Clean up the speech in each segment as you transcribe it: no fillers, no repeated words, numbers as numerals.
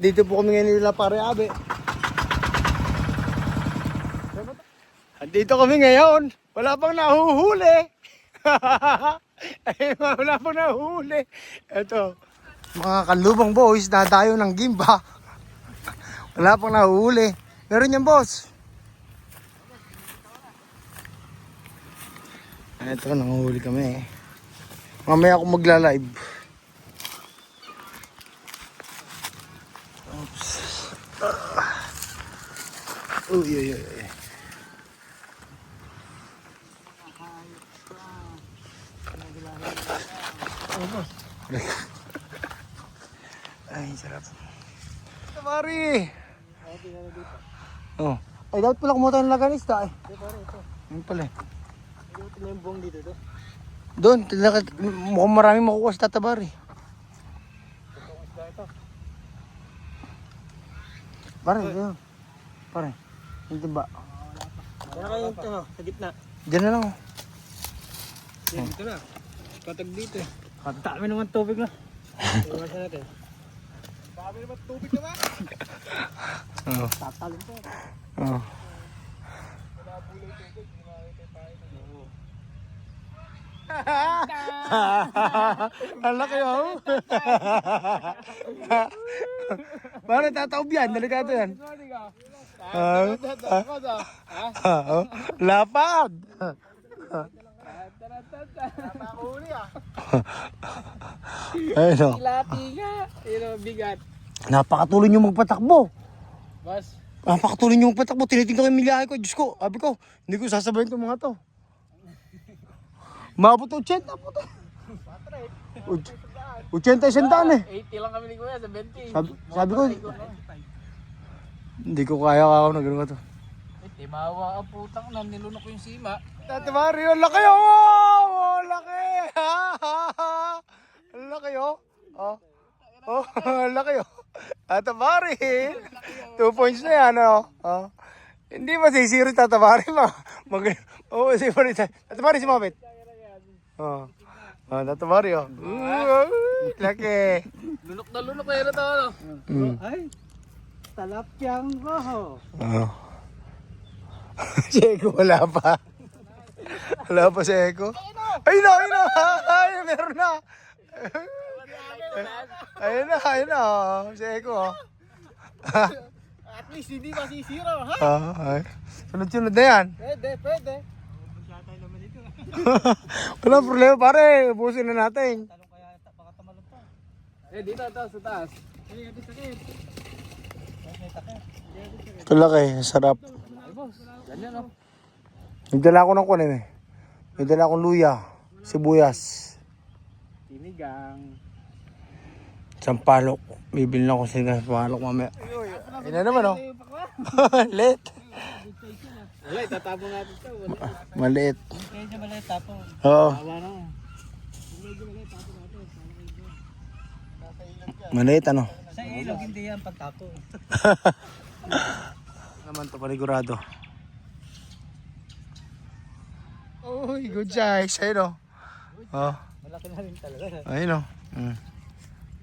Dito po kami ngayon nila pare Abe. Dito kami ngayon. Wala pang nahuhuli. Ay, wala pang nahuhuli. Ito. Mga kalubang boys, dadayo ng gimba. Wala pang nahuhuli. Meron yan boss. Ito, nanguhuli kami. Mamaya ako magla-live. Oops. Uy, uy, uy. Ay, sarap. Mari! Oh. Ay, dapat pala kumuha ng laganista eh. Ayun pala eh. Ito na yung buong dito to. Doon, mukhang maraming makukuha sa tatabari. Itong isda ito. Pare, yun. Pare, hindi ba? Kaya kayo yung ano, sa gitna. Diyan na lang. Yan, dito na. Patag dito eh. Ang dami naman tubig na. Iwasan natin. Dami naman tubig naman. Oo. Tatalon to. Oo. Ang laki oh. Bakit tataob yan? Delikado yan. Lapad. Ayun o. Ilati nga. Pero bigat. Napakatuloy nyo magpatakbo. Bas. Napakatuloy nyo magpatakbo. Tinitingnan ko yung milyahe ko. Diyos ko, sabi ko, hindi ko sasabayin itong mga to. Mabot 80 po to. 80 isang eh. 80 lang kami ni Kuya, 70. Sabi ko, hindi ko kaya ako na gano'n to. Timawa ang putang na, nilunok ko yung sima. Tati Mario, laki oh! Laki! Laki oh! Oh, laki oh! Tati Mario! 2 points na yan oh! Oh. Hindi masisiro Tati Mario oh, Tati Mario sumabit. Oh. Oh, Tati Mario. Laki! Lunok na lunok na yun ito. Ay, talapyang roho. Oh. Si Eko wala pa. Wala pa si Eko. Ayun na, ayun na. Ay, meron na. Ayun na. Oh. Si Eko. Oh. At least hindi masisiro, ha? Ay. Sunod-sunod na yan. Pwede. Walang problema pare. Ubusin na natin. Talong kaya baka tamalon to. Dito sa taas. Sakit. Ito laki, sarap. Ay, boss. Ganyan, no? Nagdala ko ng kunin eh. Nagdala akong luya, sibuyas, Sinigang. sampalok. Bibili na ako sa sampalok mamaya. Ayun na naman oh. Lit. Wala, itatapon natin ito. Maliit. Kaya siya maliit tapon. Oo. Awa na. Maliit ano. Sa ilog, hindi yan pagtapon. Naman to panigurado. Uy, good size. Ayun oh. Malaki na rin talaga. Ayun oh.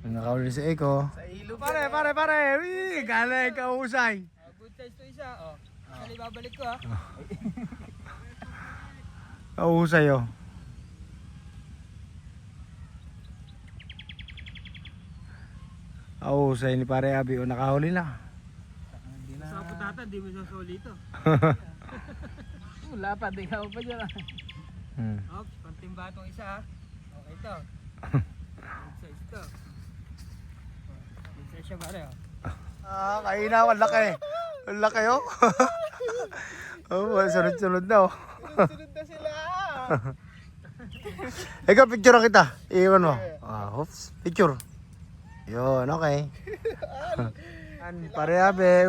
Nakahuli si Eko. Sa ilog. Pare. Uy, galay ka usay. Good size to isa. Sali babalik ko, ha. Kausay oh. Kausay ni pare Abi o nakahuli na. Sa putata, di mo sasoli ito. Wala pa, di ka pa dyan. Oops, pantimba itong isa, ha. Okay ito. Good size ito. Good size siya, pare, Kainaw, ang laki. Ang laki oh. Oh, sunod-sunod na oh. Sunod na sila. Ikaw, picture kita. Iwan mo. Oops, picture. Yun, okay. Pare Abe.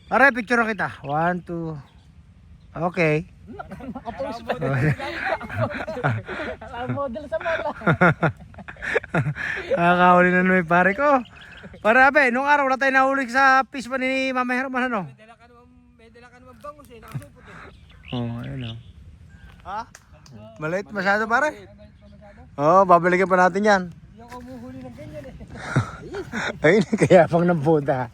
Pare, picture kita. 1, 2. Okay. Model sa mala. Nakakahuli na naman pare ko. Pare Abe, nung araw na tayo nahuli sa fish pa ni Mama Herman ano? May dala ka naman bangus eh, nakasupot eh. Oo, ayun o. Ha? Maliit masyado pare? Oo, babalikan pa natin yan. Yung umuhuli ng ganyan eh. Ayun, kaya pang ng Buddha.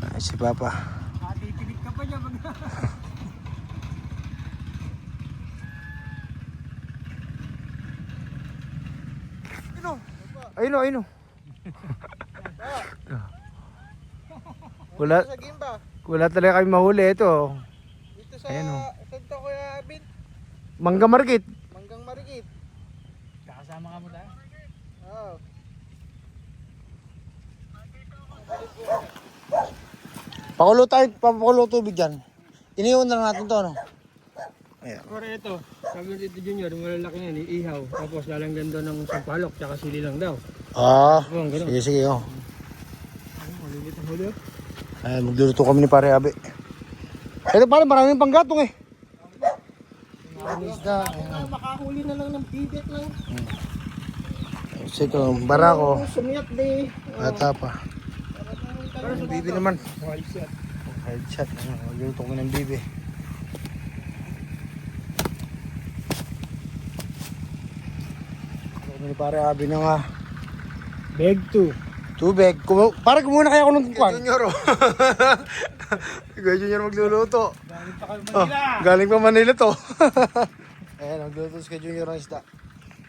Ay, si Papa. Titinig ka pa niya pag... Ayun o, ayun o. Wala, Sa Gimba. wala talaga kami mahuli. Ito. Dito sa Ayan, oh. Santa Kuya Abin. Mangga Market. Manggang Marikit. Kakasama ka mo tayo. Oo. Pakulo tayo, papakulo tubig dyan. Iniwan na lang natin to, ano? Ayan. Pero ito, sabi ni Tito Junior, malalaki yan, iihaw. Tapos lalanggan doon ng sampalok, tsaka sili lang daw. Ah, Oo, ganun. sige, sige, oh. Malilit ang huli. Ay, magluluto kami ni Pare Abe. Ito pare, maraming panggatong eh. Isda. Makahuli na lang ng bibit lang. So ito, barako. Sumiyat di. Bata pa. Pero Yung bibi naman. Wild shot. Headshot. Magluluto kami ng bibi. Kami ni Pare Abe na nga. Beg 2. Tubig. Pare, kumuna kaya ako ng kwan. Junior, oh. Kaya Junior magluluto. Galing pa kayo Oh, galing pa Manila to. Ayan, magluluto si kay Junior ng isda.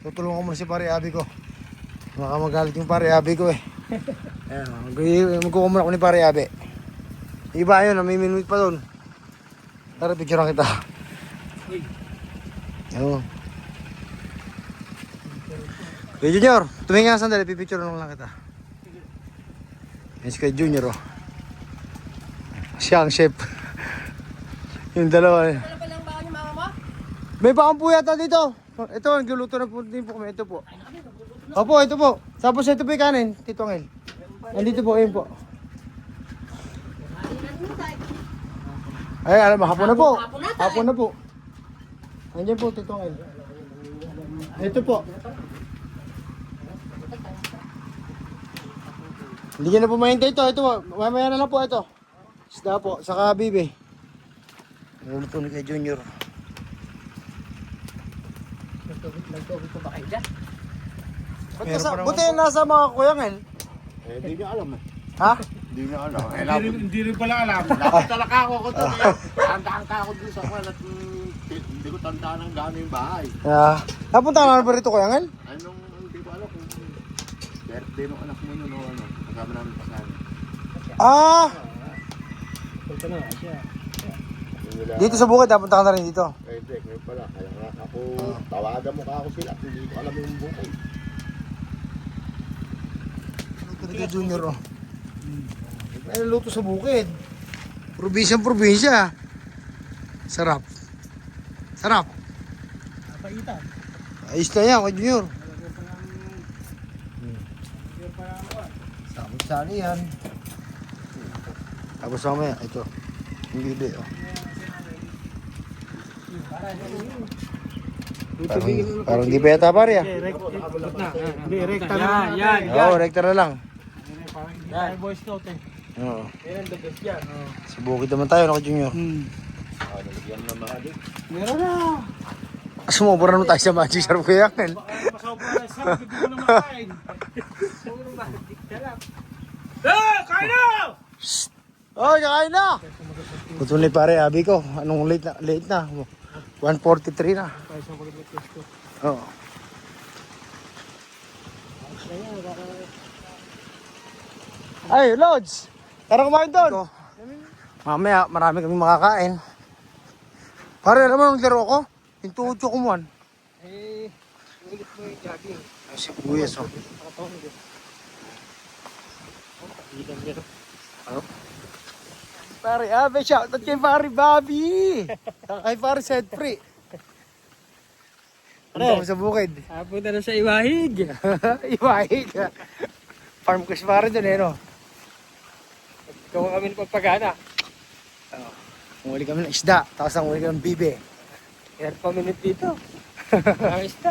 Tutulungan ko muna si Pare Abi ko. Baka magalit yung Pare Abi ko eh. Ayan, magkukumuna ko ni Pare Abi. Iba yun, may minute pa doon. Tara, picturean kita. Ayun. Kay Junior, tumingin nga sandali, pipicturean lang kita. Yan si kay Junior, oh. Siya ang chef. Yung dalawa eh. Ano pa lang ba ni mama mo? May baon po yata dito. Ito, nagluluto na po din po kami. Ito po. Opo, ito po. Tapos ito po yung kanin, Tito Angel. Nandito po, ayun po. Ay, alam mo, hapon na po. Hapon na po. Nandiyan po, Tito Angel. Ito po. Hindi nyo na po mahintay ito. Ito po, mamaya na lang po ito. Isda po, saka bibi. Niluluto ni kay Junior. Nagtubig ko ba kayo dyan? Buti nasa mga kuyangin. Eh, hindi niya alam eh. Ha? Hindi niya alam. Eh, Hindi rin pala alam. dapat talaga ako ko to. Tandaan ka ako dun sa kwan at hindi ko tandaan ang gano'n yung bahay. Napunta ka na ba rito kuyangin? Anong, hindi ko alam kung birthday ng anak mo nun o ano. Kasama namin pasahan. Ah! Punta na, siya. Dito sa bukid, napunta ka na rin dito. Eh, hindi. Ngayon pala. Kaya nga ako, tawagan mo ka ako sila. Hindi ko alam yung bukay. Luto ni kay Junior, oh. May luto sa bukid. Probinsya. Sarap. Sarap. Napaitan. Ayos na yan, kay Junior. Sabot-sali yan. Tapos mamaya, ito. Yung bibi, oh. Parang di pa yata pare, ah. Hindi, rekta na. Yan. Oo, rekta na lang. Yan. Boy Scout eh. Oo. Yan, the best yan. Sa bukid naman tayo, no, kay Junior. Nalagyan na mga di. Meron na. Sumobra naman tayo sa Magic Sharp kaya yan. Masobra na sa hindi ko na makain. Puro ba? Sarap. Kain na! Oh, kakain na! Puto ni pare, abi ko. Anong late na? 1:43 na. Oo. Ay, Lods! Tara kumain doon! Mamaya, marami kaming makakain. Pare, alam mo nung laro ko? Yung tucho kumuhan. Eh, ulit mo yung jogging. Ay, sibuyas, oh. Pare, shoutout kay Pare Bobby! Kay Pare Set Free. Punta ko sa bukid. Punta na sa Iwahig. Iwahig. Farm ko si Pare dun eh, no? Ikaw kami ng pagpagana. Umuli kami ng isda, tapos ang umuli kami ng bibe. Air pa minute dito. Ang isda.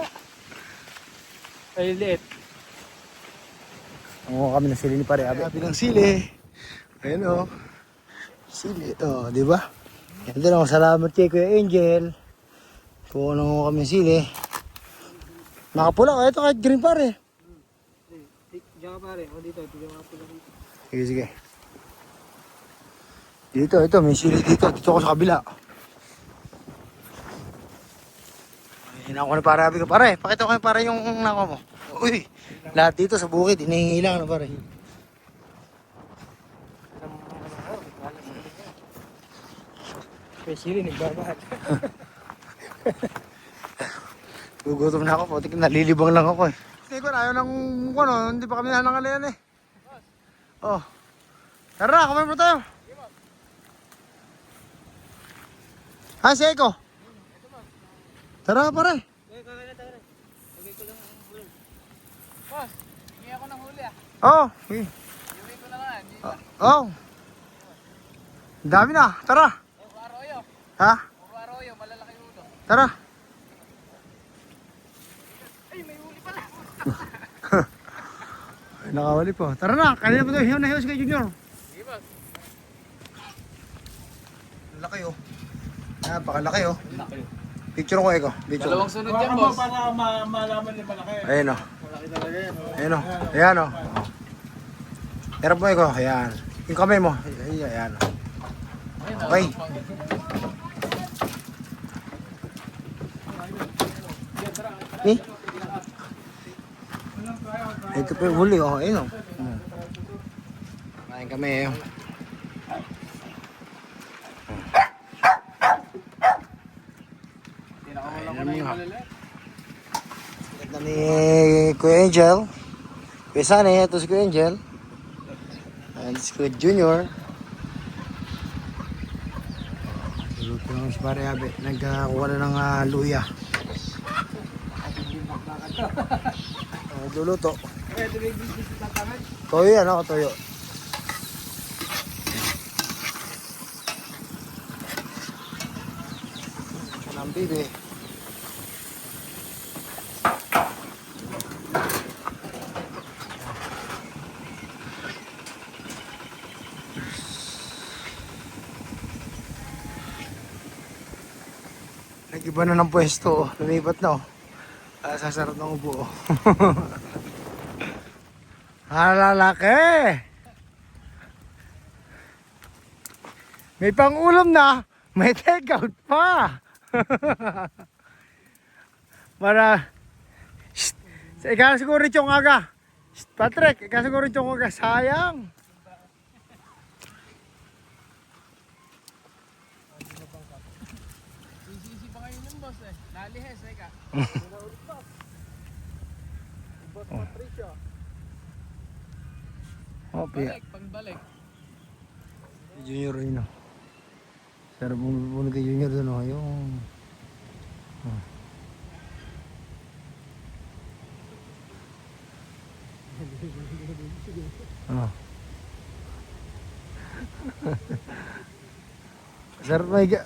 Ay, liit. Nanguha kami ng sili ni Pare Abi. Abi ng sili. Ayun o. Sili. O, di ba? Ito lang, salamat kay Kuya Angel. Kuha nanguha kami ng sili. Nakapula, ito kahit green pare. Diyan ka pare, o dito, tignan mo pula dito. Sige, sige. Dito, ito, may sili dito. Dito ako sa kabila. Ay, nakuha na pare, abi ko. Pare, pakita ko yung pare yung nakuha mo. Uy, lahat dito sa bukid, hinihingi lang na pare. May sili, nagbabahal. Gugutom na ako, putik, nalilibang lang ako eh. Hindi ko, ayaw ng ano, hindi pa kami nanangalayan eh. Oh. Tara, kumain mo tayo. Ha, si Eko? Tara, pare. Boss, hindi ako nang huli ah. Oh, okay. Iuwi ko na nga, hindi Oh. Ang dami na, tara. Puro arroyo. Ha? Puro arroyo, malalaki ulo. Tara. Ay, may huli pala. Ay, nakawali po. Tara na, kanina pa ito, hiyaw na hiyaw si kay Junior. Sige boss. Laki oh. Napakalaki oh. Picture ko Eko. Picture. Dalawang sunod yan boss. Para malaman ni malaki. Ayun oh. Malaki talaga yan. Ayan o. Ayan o. Hirap mo ikaw. Ayan. Yung kamay mo. Ayan o. Okay. Ni? Ito pa yung huli o. Ayan o. Kain kami eh. Ayan mo ha. Ganda ni Kuya Angel. Kuya Sunny, ito si Kuya Angel. And si Kuya Junior. Luto lang si Pare Abe. Nagkakuha na ng luya. Luluto. Toyo yan ako, toyo. Ang bibi. Nag-iba na ng pwesto, lumipat na oh. Sasarap ng upo oh. Halalaki! May pang-ulam na, may take-out pa! Para... Shh! Ikaw siguro yung aga. Shh, Patrick, ikaw siguro yung aga. Sayang! Easy pa kayo nun boss eh. Nalihes eh ka. Boss Patricio. Oh, piya. Pagbalik. Junior yun oh. Sarap bumulong kay Junior doon oh. Yung... Oh.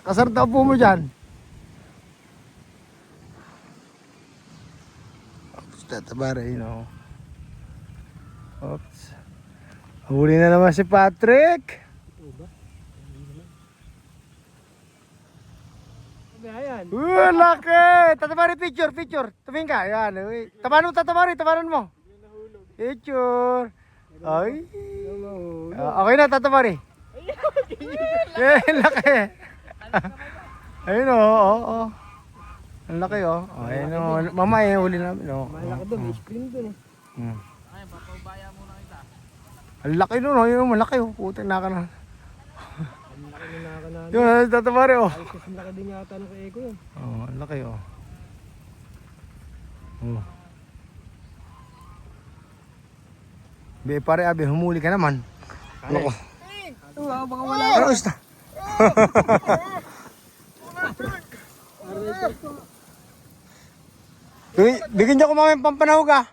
Kasarap na upo mo dyan. Oops, tatabara yun oh. Oops. Huli na naman si Patrick. Ayan. Laki! Tatabari picture. Tumingin ka. Ayan. Tabanon mo. Picture. Ay. Okay na, tatabari. Laki. Ayun o. Ang laki o. Ayun o. Mama huli namin o. Malaki doon, may screen doon eh. Hmm. Ay, papaubaya muna kita. Ang laki nun o. Yun, malaki o. Putang naka na. Ang laki na nakakanahan. Yun, tatabari o. Ay, kasi laki din yata ng kay Eko yun. Oh, ang laki o. Oh. Be, pare Abi, humuli ka naman. Ano ko? Baka wala. Ano is na? Bigyan niyo ko mamaya pampanahog ah.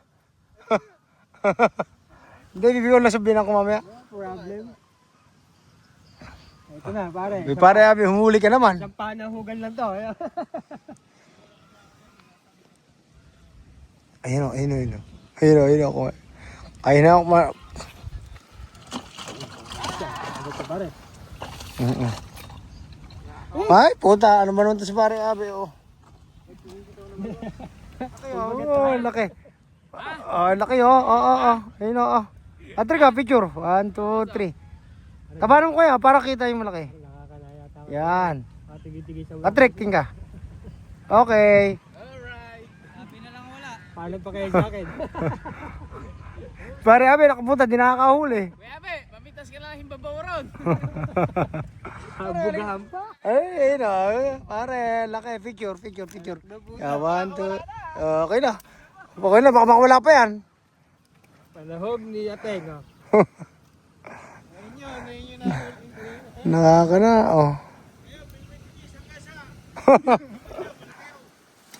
Hindi, bibigyan lang sabihin ako mamaya. Problem. Ito na, pare. Be, pare Abi, humuli ka naman. Isang panahugan lang to. Ayun o. Ayun ako Ito pare. Ay, puta, ano ba naman ito si pare Abi oh. Oh, laki. Oh, laki oh. Oo. Ayun oh. Atri ka, picture. 1, 2, 3. Tabanan mo kaya para kita yung malaki. Nakakanaya tao. Yan. Tigil-tigil sa Attracting ka. Okay. Alright. Happy na lang wala. Paano pa kayo sa akin? Pare, abe, nakapunta, di nakakahuli. Kuya Abe, pamitas ka lang himbabaw ron. Bugahan pa. Ay, no. Pare, laki. Picture. Yeah, 1, 2. Okay na. Okay na, baka makawala pa yan. Panahog ni Ateng. Oh. Nakaka na, oh.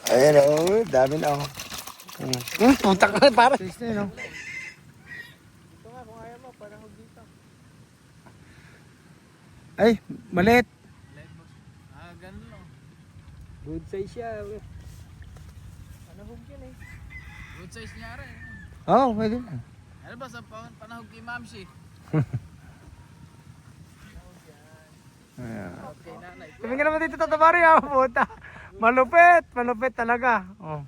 Ayan, oh. Dami na, oh. Putak na, pare. Ito nga, kung ayaw mo, panahog dito. Ay, maliit. Ganun lang. Good size siya. Panahog yan eh. Good size niya rin. Oo, pwede na. Ano ba sa panahog kay Mamsi? Okay, nanay. Tumingin naman dito, Tata Mari, ah. Puta. Malupit talaga. Oh.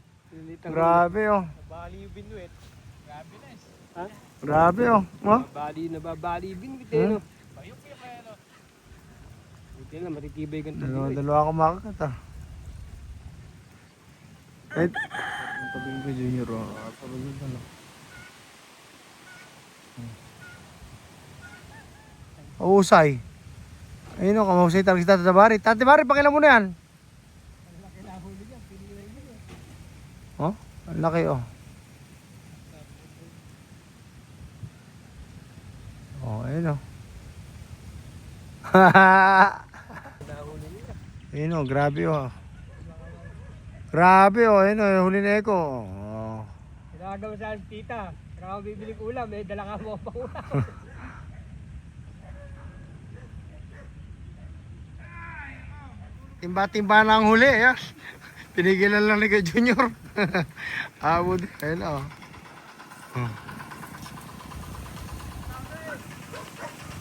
Grabe, oh. Nabali yung binuit. Grabe na eh. Ha? Grabe, oh. Oh. Nababali yung binuit eh, no? Bayok yung kaya, no? Hindi na, matitibay kang Dalawa ako makakat, ah. Wait. Ang tabing ko, Junior, oh. Tabing ko, no. Usay. Ayun, oh. Kamahusay talaga si Tata Mari. Tata Mari, pakilam mo na yan. Oh, ang laki, oh. Oh, ayun, oh. Ayun, oh, grabe, oh. Grabe, oh, ayun, oh, huli na ko. Oh. Kinagawa sa tita. Kaya ako bibiling ulam, eh, dala ka mo pang ulam. Timba-timba na ang huli, yan. Pinigilan lang ni Kuya Junior. Abot, ayun, oh. Oh.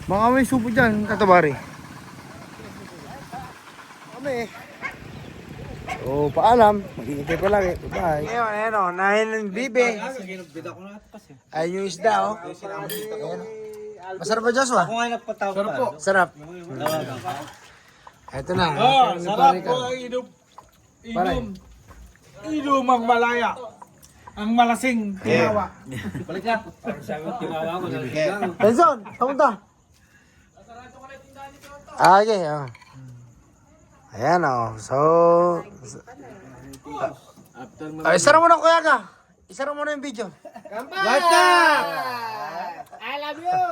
Baka may supo dyan, Tatabari. Kami. So, paalam. Mag-iintay pa lagi. Bye-bye. Ngayon, ayun, oh. Nahin ng bibe. Ayun yung isda, oh. Ayun. Masarap ba, Joshua? Ako nga nagpataw pa. Po. Sarap. Ito na. Oh, Ito, sarap pare ka. po ang inom ang malaya. Ang malasing tinawa. Balik na. Benson, kamunta? Ah, okay. Oh. Ayan, oh. So, isara mo na, kuya ka. Isara mo na yung video. Basta! I love you!